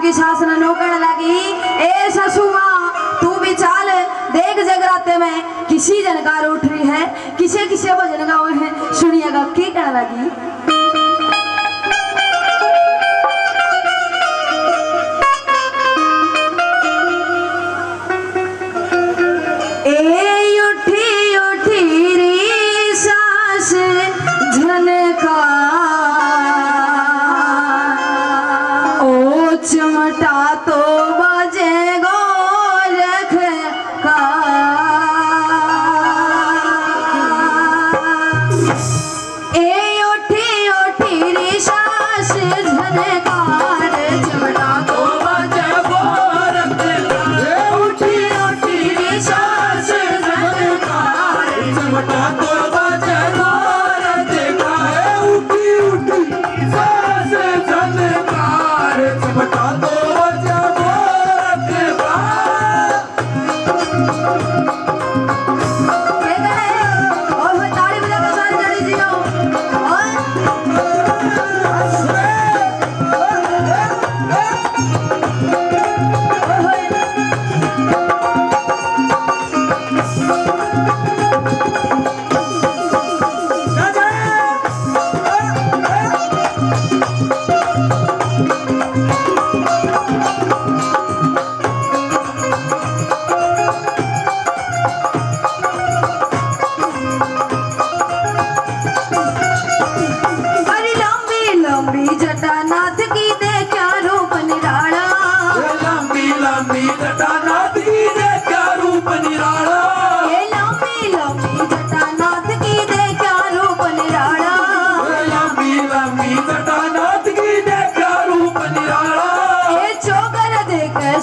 की सास ने नौकरने लगी, ए ससु माँ तू भी चाल देख जगराते में किसी जनकार उठ रही है, किसे किसे भजन गावे हैं सुनिएगा की कहने लगी। चिमटा तो बजे गोरख का ए उठी उठी रे सास झनकार चिमटा तो बजे गोरख का ए उठी उठी रे सास झनकार चिमटा तो बजे गोरख का ए उठी उठी सास झनकार चिमटा तो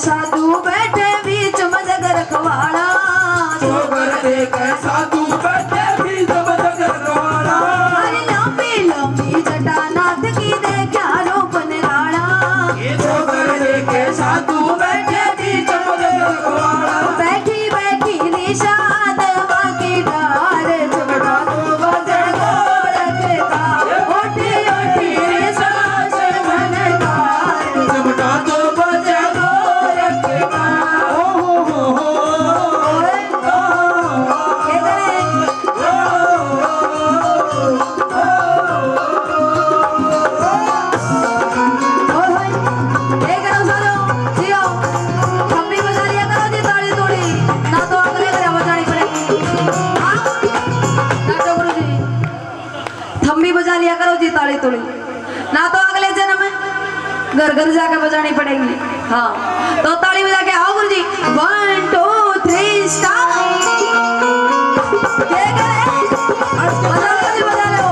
साधु बैठे बीच में जग रखवाड़ा, साधु बैठे बीच में जग रखवाड़ा। अरे लंबी लंबी जटा नाथ की देखा रूप निराला, ये छोकर देखे साधु बैठे बीच में जग रखवाड़ा। बैठी बैठी निशाद बाकी डार चिमटा तो बजे गोरख का, उठी उठी सास झनकार चिमटा तो बजे ताली तोड़ी ना तो अगले जन्म में घर घर जाके बजानी पड़ेगी। हाँ तो ताली बजा के आओ गुरुजी 1 2 3 स्टार्ट। बजा लो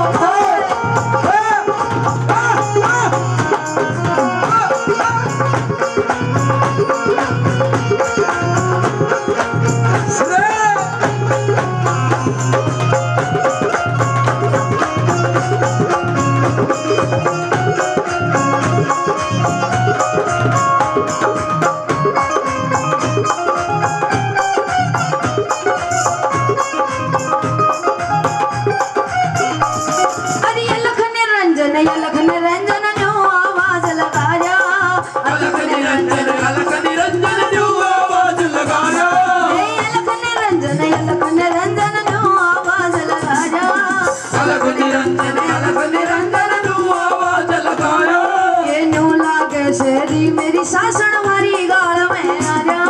मेरी सासन हमारी गाल में आ जा,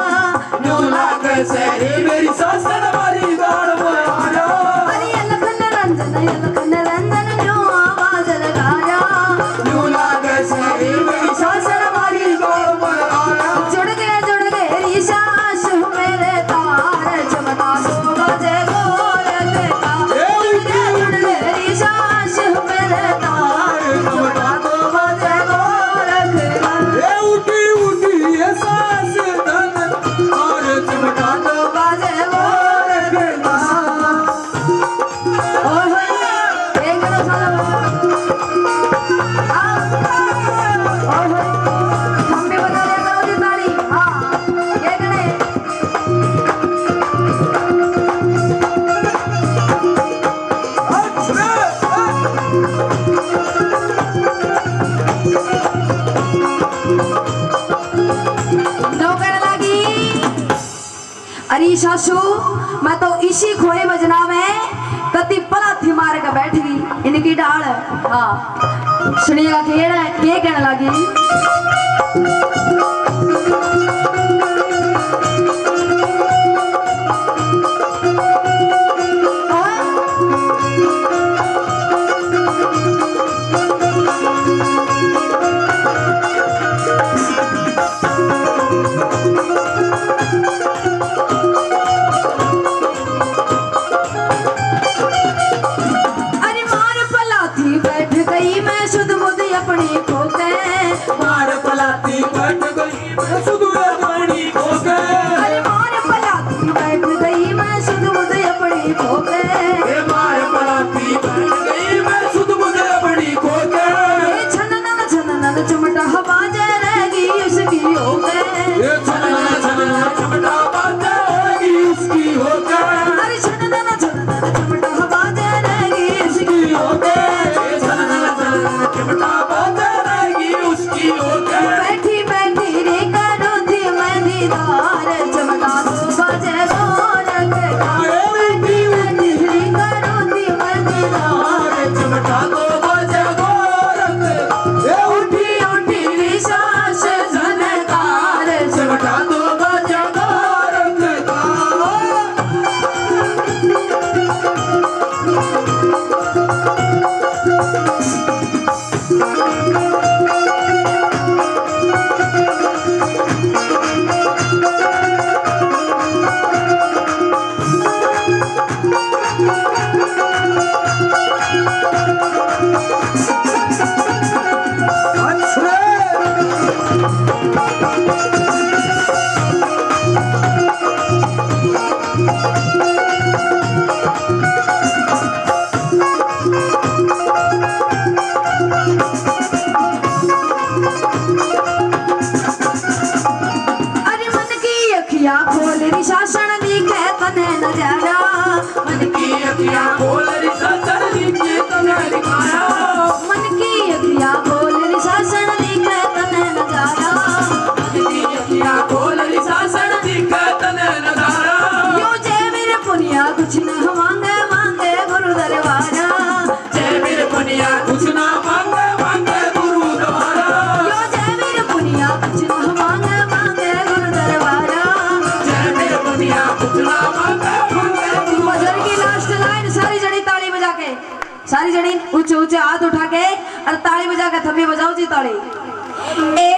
नो लागे सेरी मेरी सासन हमारी गाल में आ जा। अरे लखन रंजन नो आवाज लगा जा, नो लागे सेरी मेरी सासन हमारी गाल में आ जा। जुड़ गए री सास मेरे तार चिमटा तो बजे गोरख का, जुड़ गए री सास मेरे तार चिमटा तो बजे गोरख का। सास धन और चिमटा तो की सासू मैं तो इसी खोए बजना में कति पला थी मार के बैठ गई इनकी डाल। हाँ सुनिएगा के कहने लगी। सारी जनी ऊंचे ऊंचे हाथ उठा के और ताली बजा के थम्बी बजाओ जी ताली।